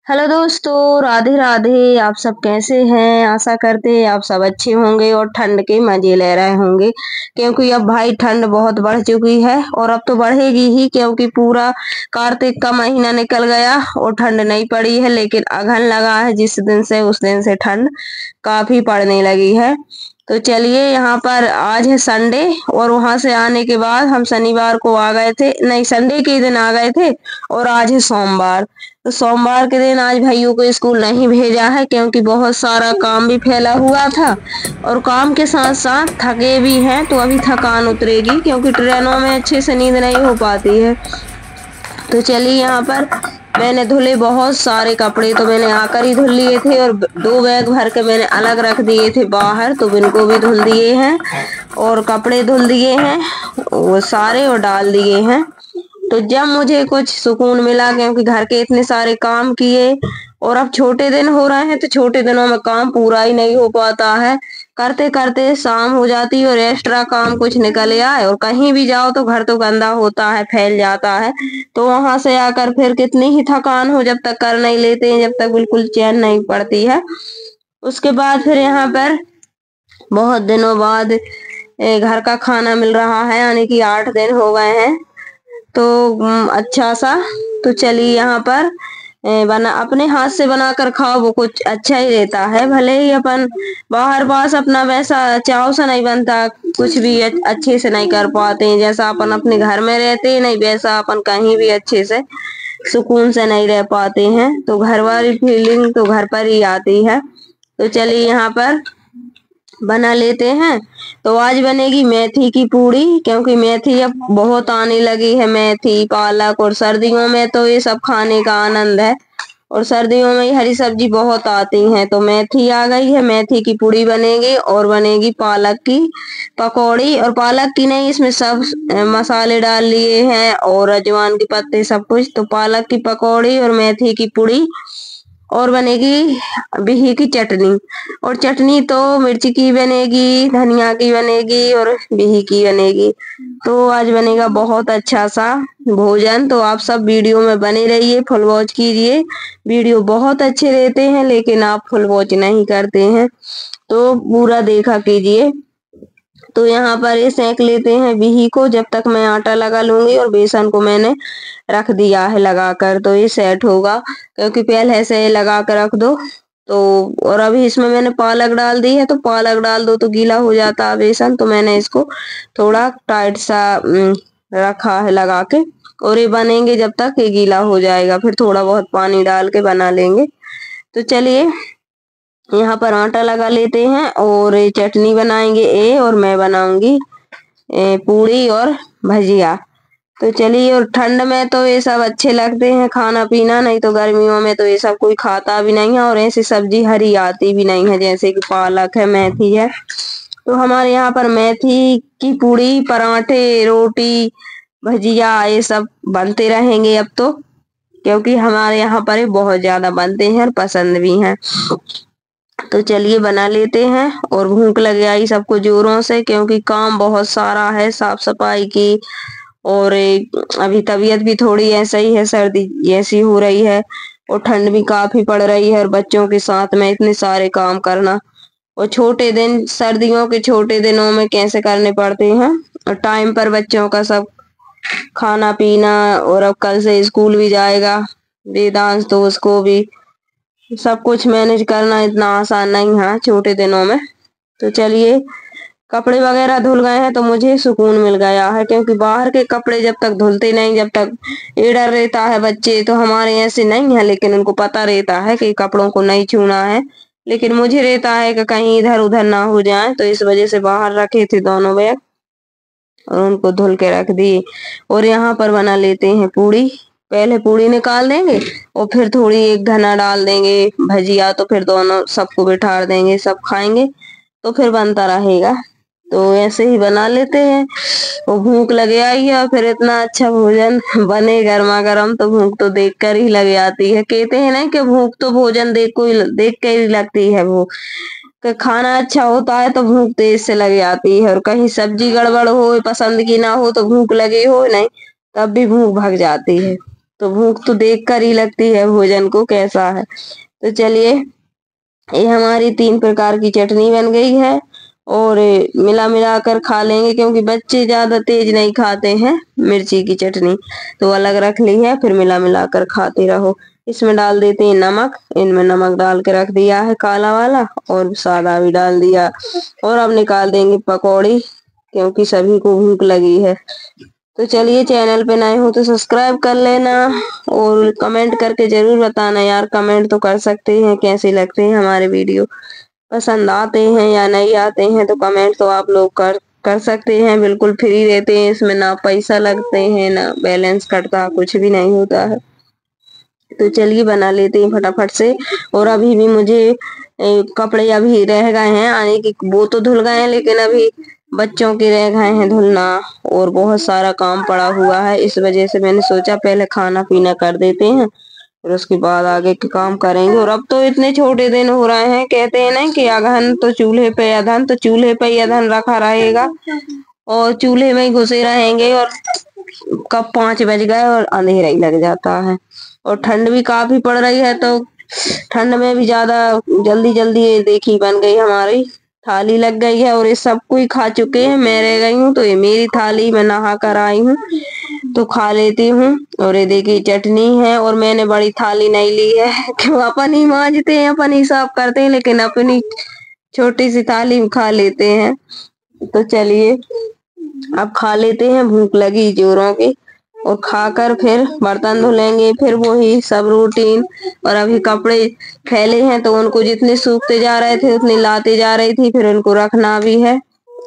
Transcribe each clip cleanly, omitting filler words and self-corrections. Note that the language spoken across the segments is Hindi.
हेलो दोस्तों, राधे राधे। आप सब कैसे हैं? आशा करते हैं आप सब अच्छे होंगे और ठंड के मजे ले रहे होंगे, क्योंकि अब भाई ठंड बहुत बढ़ चुकी है और अब तो बढ़ेगी ही, क्योंकि पूरा कार्तिक का महीना निकल गया और ठंड नहीं पड़ी है। लेकिन अगहन लगा है जिस दिन से, उस दिन से ठंड काफी पड़ने लगी है। तो चलिए, यहाँ पर आज है संडे और वहां से आने के बाद हम शनिवार को आ गए थे, नहीं संडे के दिन आ गए थे और आज है सोमवार। तो सोमवार के दिन आज भाइयों को स्कूल नहीं भेजा है, क्योंकि बहुत सारा काम भी फैला हुआ था और काम के साथ साथ थके भी हैं। तो अभी थकान उतरेगी, क्योंकि ट्रेनों में अच्छे से नींद नहीं हो पाती है। तो चलिए, यहाँ पर मैंने धुले बहुत सारे कपड़े, तो मैंने आकर ही धुल लिए थे और 2 बैग भर के मैंने अलग रख दिए थे बाहर, तो इनको भी धुल दिए हैं और कपड़े धुल दिए हैं वो सारे और डाल दिए हैं। तो जब मुझे कुछ सुकून मिला, क्योंकि घर के इतने सारे काम किए और अब छोटे दिन हो रहे हैं, तो छोटे दिनों में काम पूरा ही नहीं हो पाता है। करते करते शाम हो जाती है और एक्स्ट्रा काम कुछ निकल आए और कहीं भी जाओ तो घर तो गंदा होता है, फैल जाता है। तो वहां से आकर फिर कितनी ही थकान हो, जब तक कर नहीं लेते हैं, जब तक बिल्कुल चैन नहीं पड़ती है। उसके बाद फिर यहाँ पर बहुत दिनों बाद घर का खाना मिल रहा है, यानी कि 8 दिन हो गए हैं। तो अच्छा सा। तो चलिए, यहाँ पर बना अपने हाथ से बनाकर खाओ, वो कुछ अच्छा ही रहता है। भले ही अपन बाहर पास अपना वैसा चाव सा नहीं बनता, कुछ भी अच्छे से नहीं कर पाते हैं, जैसा अपन अपने घर में रहते हैं नहीं वैसा अपन कहीं भी अच्छे से सुकून से नहीं रह पाते हैं। तो घर वाली फीलिंग तो घर पर ही आती है। तो चलिए, यहाँ पर बना लेते हैं। तो आज बनेगी मेथी की पूड़ी, क्योंकि मेथी अब बहुत आने लगी है, मेथी पालक, और सर्दियों में तो ये सब खाने का आनंद है और सर्दियों में हरी सब्जी बहुत आती हैं। तो मेथी आ गई है, मेथी की पूड़ी बनेगी और बनेगी पालक की पकौड़ी। और पालक की नहीं, इसमें सब मसाले डाल लिए हैं और अजवाइन के पत्ते सब कुछ। तो पालक की पकौड़ी और मेथी की पूड़ी और बनेगी बिही की चटनी। और चटनी तो मिर्ची की बनेगी, धनिया की बनेगी और बिही की बनेगी। तो आज बनेगा बहुत अच्छा सा भोजन। तो आप सब वीडियो में बने रहिए, फुल वॉच कीजिए। वीडियो बहुत अच्छे रहते हैं, लेकिन आप फुल वॉच नहीं करते हैं, तो पूरा देखा कीजिए। तो यहाँ पर ये सेक लेते हैं बिही को, जब तक मैं आटा लगा लूंगी। और बेसन को मैंने रख दिया है लगाकर, तो ये सेट होगा, क्योंकि पहले से लगा कर रख दो। तो और अभी इसमें मैंने पालक डाल दी है, तो पालक डाल दो तो गीला हो जाता है बेसन, तो मैंने इसको थोड़ा टाइट सा रखा है लगा के। और ये बनेंगे जब तक ये गीला हो जाएगा, फिर थोड़ा बहुत पानी डाल के बना लेंगे। तो चलिए, यहाँ पर आटा लगा लेते हैं और ये चटनी बनाएंगे और मैं बनाऊंगी पूड़ी और भजिया। तो चलिए, और ठंड में तो ये सब अच्छे लगते हैं खाना पीना, नहीं तो गर्मियों में तो ये सब कोई खाता भी नहीं है और ऐसी सब्जी हरी आती भी नहीं है, जैसे कि पालक है, मेथी है। तो हमारे यहाँ पर मेथी की पूड़ी, पराठे, रोटी, भजिया ये सब बनते रहेंगे अब तो, क्योंकि हमारे यहाँ पर ये बहुत ज्यादा बनते हैं और पसंद भी हैं। तो चलिए बना लेते हैं। और भूख लग आई सबको जोरों से, क्योंकि काम बहुत सारा है साफ सफाई की। और अभी तबीयत भी थोड़ी ऐसा ही है, सर्दी ऐसी हो रही है और ठंड भी काफी पड़ रही है, और बच्चों के साथ में इतने सारे काम करना और छोटे दिन, सर्दियों के छोटे दिनों में कैसे करने पड़ते हैं। और टाइम पर बच्चों का सब खाना पीना, और अब कल से स्कूल भी जाएगा वेदांश, तो उसको भी सब कुछ मैनेज करना इतना आसान नहीं है छोटे दिनों में। तो चलिए, कपड़े वगैरह धुल गए हैं तो मुझे सुकून मिल गया है, क्योंकि बाहर के कपड़े जब तक धुलते नहीं, जब तक ये डर रहता है। बच्चे तो हमारे ऐसे नहीं है, लेकिन उनको पता रहता है कि कपड़ों को नहीं छूना है, लेकिन मुझे रहता है कि कहीं इधर उधर ना हो जाए, तो इस वजह से बाहर रखे थे दोनों बैग और उनको धुल के रख दिए। और यहाँ पर बना लेते हैं पूड़ी। पहले पूड़ी निकाल देंगे और फिर थोड़ी एक घना डाल देंगे भजिया, तो फिर दोनों सबको बिठा देंगे, सब खाएंगे, तो फिर बनता रहेगा। तो ऐसे ही बना लेते हैं। वो भूख लगे आई है, और फिर इतना अच्छा भोजन बने गर्मा गर्म, तो भूख तो देख कर ही लगे आती है। कहते हैं ना कि भूख तो भोजन देख कर ही लगती है। वो कि खाना अच्छा होता है तो भूख तेज से लगे आती है, और कहीं सब्जी गड़बड़ हो, पसंद की ना हो, तो भूख लगी हो नहीं, तब भी भूख भाग जाती है। तो भूख तो देख कर ही लगती है भोजन को कैसा है। तो चलिए, ये हमारी 3 प्रकार की चटनी बन गई है और मिला मिला कर खा लेंगे, क्योंकि बच्चे ज्यादा तेज नहीं खाते हैं मिर्ची की चटनी, तो अलग रख ली है, फिर मिला मिला कर खाते रहो। इसमें डाल देते हैं नमक, इनमें नमक डाल के रख दिया है काला वाला, और सादा भी डाल दिया। और अब निकाल देंगे पकौड़ी, क्योंकि सभी को भूख लगी है। तो चलिए, चैनल पे नए हो तो सब्सक्राइब कर लेना और कमेंट करके जरूर बताना यार। कमेंट तो कर सकते हैं कैसे लगते हैं हमारे वीडियो, पसंद आते हैं या नहीं आते हैं, तो कमेंट तो आप लोग कर कर सकते हैं। बिल्कुल फ्री रहते हैं, इसमें ना पैसा लगते हैं ना बैलेंस कटता, कुछ भी नहीं होता है। तो चलिए बना लेते हैं फटाफट से। और अभी भी मुझे कपड़े अभी रह गए हैं आने की, वो तो धुल गए हैं, लेकिन अभी बच्चों के रह गए हैं धुलना, और बहुत सारा काम पड़ा हुआ है। इस वजह से मैंने सोचा पहले खाना पीना कर देते हैं, फिर उसके बाद आगे के काम करेंगे। और अब तो इतने छोटे दिन हो रहे हैं, कहते हैं ना कि अगहन तो चूल्हे पे अधन, तो चूल्हे पे ही अधन रखा रहेगा और चूल्हे में ही घुसे रहेंगे। और कब 5 बज गए और अंधेरा ही लग जाता है, और ठंड भी काफी पड़ रही है, तो ठंड में भी ज्यादा जल्दी जल्दी ये देखी बन गई हमारी थाली लग गई है। और ये सब कोई खा चुके हैं, मैं रह गई हूँ, तो ये मेरी थाली मैं नहा कर आई हूँ तो खा लेती हूँ। और ये देखिए चटनी है, और मैंने बड़ी थाली नहीं ली है क्यों, अपन ही मांजते हैं, अपन ही साफ करते हैं, लेकिन अपनी छोटी सी थाली में खा लेते हैं। तो चलिए अब खा लेते हैं, भूख लगी जोरों की, और खाकर फिर बर्तन धुलेंगे, फिर वही सब रूटीन। और अभी कपड़े फैले हैं, तो उनको जितने सूखते जा रहे थे उतने लाते जा रही थी, फिर उनको रखना भी है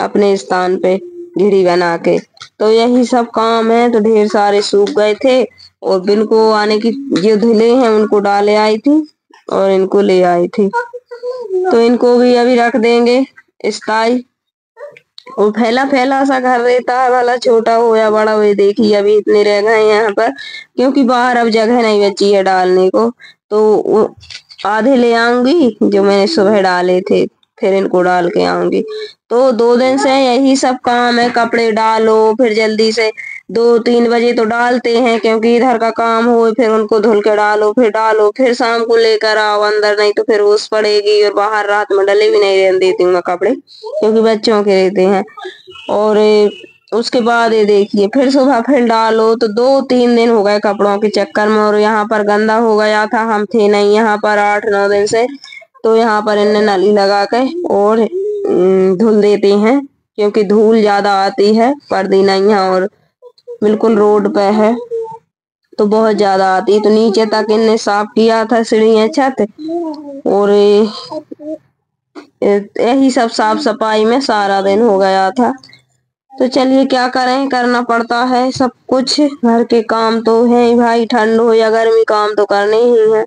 अपने स्थान पे घिरी बना के। तो यही सब काम है। तो ढेर सारे सूख गए थे, और बिन को आने की जो धुले हैं उनको डाले आई थी और इनको ले आई थी, तो इनको भी अभी रख देंगे स्थाई। और फैला फैला सा घर रहता है, वाला छोटा हो या बड़ा हो। देखिए अभी इतने रह गए हैं यहाँ पर, क्योंकि बाहर अब जगह नहीं बची है डालने को, तो वो आधे ले आऊंगी जो मैंने सुबह डाले थे, फिर इनको डाल के आऊंगी। तो 2 दिन से यही सब काम है, कपड़े डालो, फिर जल्दी से 2-3 बजे तो डालते हैं, क्योंकि इधर का काम हो, फिर उनको धुल के डालो, फिर शाम को लेकर आओ अंदर, नहीं तो फिर ओस पड़ेगी। और बाहर रात में डले भी नहीं रहने देती हूँ मैं कपड़े, क्योंकि बच्चों के रहते हैं। और उसके बाद ये देखिए फिर सुबह फिर डालो, तो 2-3 दिन हो गए कपड़ों के चक्कर में। और यहाँ पर गंदा हो गया था, हम थे नहीं यहाँ पर 8-9 दिन से, तो यहाँ पर इनने नली लगा के और धुल देते हैं, क्योंकि धूल ज्यादा आती है, पर्दी नहीं है और बिल्कुल रोड पे है, तो बहुत ज्यादा आती है। तो नीचे तक इनने साफ किया था सीढ़ियाँ छत, और यही सब साफ सफाई में सारा दिन हो गया था। तो चलिए क्या करें, करना पड़ता है सब कुछ, घर के काम तो है ही भाई, ठंड हो या गर्मी काम तो करने ही है।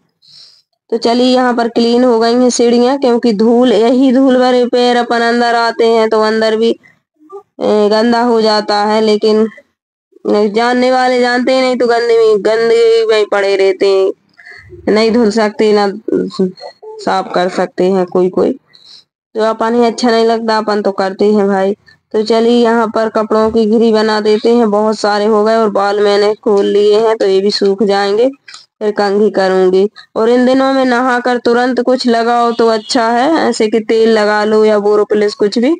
तो चलिए यहाँ पर क्लीन हो गई हैं सीढ़ियाँ, क्योंकि धूल, यही धूल भरे पैर अपन अंदर आते हैं तो अंदर भी गंदा हो जाता है। लेकिन जानने वाले जानते हैं, नहीं तो गंदगी में पड़े रहते हैं, नहीं धुल सकते ना साफ कर सकते हैं कोई कोई, तो अपन ही अच्छा नहीं लगता, अपन तो करते हैं भाई। तो चलिए यहाँ पर कपड़ों की घिरी बना देते हैं, बहुत सारे हो गए, और बाल मैंने खोल लिए हैं, तो ये भी सूख जाएंगे, फिर कंघी करूंगी। और इन दिनों में नहा कर तुरंत कुछ लगाओ तो अच्छा है, ऐसे कि तेल लगा लो या बोरोप्लस कुछ भी,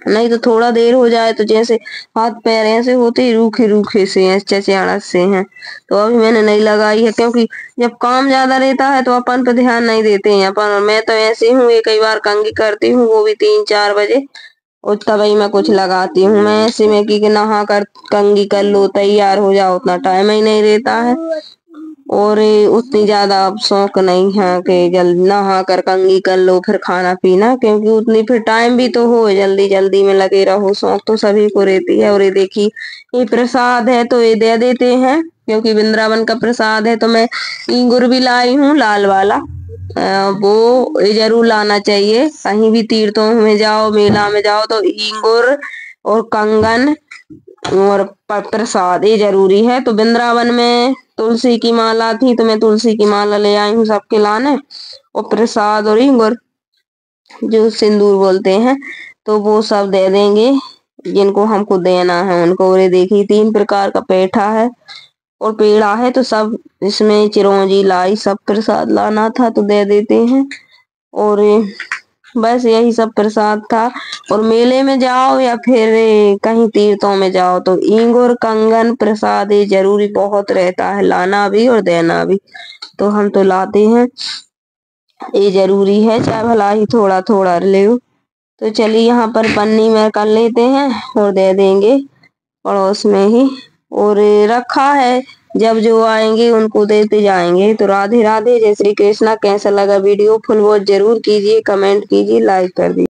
नहीं तो थोड़ा देर हो जाए तो जैसे हाथ पैर ऐसे होते ही रूखे रूखे से हैं, चचेड़स से हैं। तो अभी मैंने नहीं लगाई है, क्योंकि जब काम ज्यादा रहता है तो अपन पे ध्यान नहीं देते हैं अपन। और मैं तो ऐसी हूँ, ये कई बार कंघी करती हूँ, वो भी 3-4 बजे, और तभी मैं कुछ लगाती हूँ। मैं ऐसे में कि नहा कर कंघी कर लो तैयार हो जाओ, उतना टाइम ही नहीं रहता है। और उतनी ज्यादा अब शौक नहीं है कि जल्दी नहा कर कंघी कर लो फिर खाना पीना, क्योंकि उतनी फिर टाइम भी तो हो, जल्दी जल्दी में लगे रहो, शौक तो सभी को रहती है। और ये देखिए ये प्रसाद है, तो ये दे देते हैं, क्योंकि वृंदावन का प्रसाद है। तो मैं इंगूर भी लाई हूँ लाल वाला, वो ये जरूर लाना चाहिए, कहीं भी तीर्थों में जाओ, मेला में जाओ, तो इंगूर और कंगन और प्रसाद ये जरूरी है। तो वृंदावन में तुलसी की माला थी, तो मैं तुलसी की माला ले आई हूँ सबके लाने, और प्रसाद और इंगूर जो सिंदूर बोलते हैं, तो वो सब दे देंगे जिनको हमको देना है उनको। और ये देखिए 3 प्रकार का पेठा है, और पेड़ा है तो सब इसमें चिरौंजी लाई, सब प्रसाद लाना था तो दे देते हैं। और बस यही सब प्रसाद था। और मेले में जाओ या फिर कहीं तीर्थों में जाओ तो ईंग और कंगन प्रसाद ये जरूरी बहुत रहता है, लाना भी और देना भी। तो हम तो लाते हैं, ये जरूरी है, चाहे भला ही थोड़ा थोड़ा ले। तो चलिए यहाँ पर पन्नी में कर लेते हैं और दे देंगे पड़ोस में ही। और रखा है, जब जो आएंगे उनको देते जाएंगे। तो राधे राधे, जय श्री कृष्णा। कैसा लगा वीडियो फुल वॉच जरूर कीजिए, कमेंट कीजिए, लाइक कर दीजिए।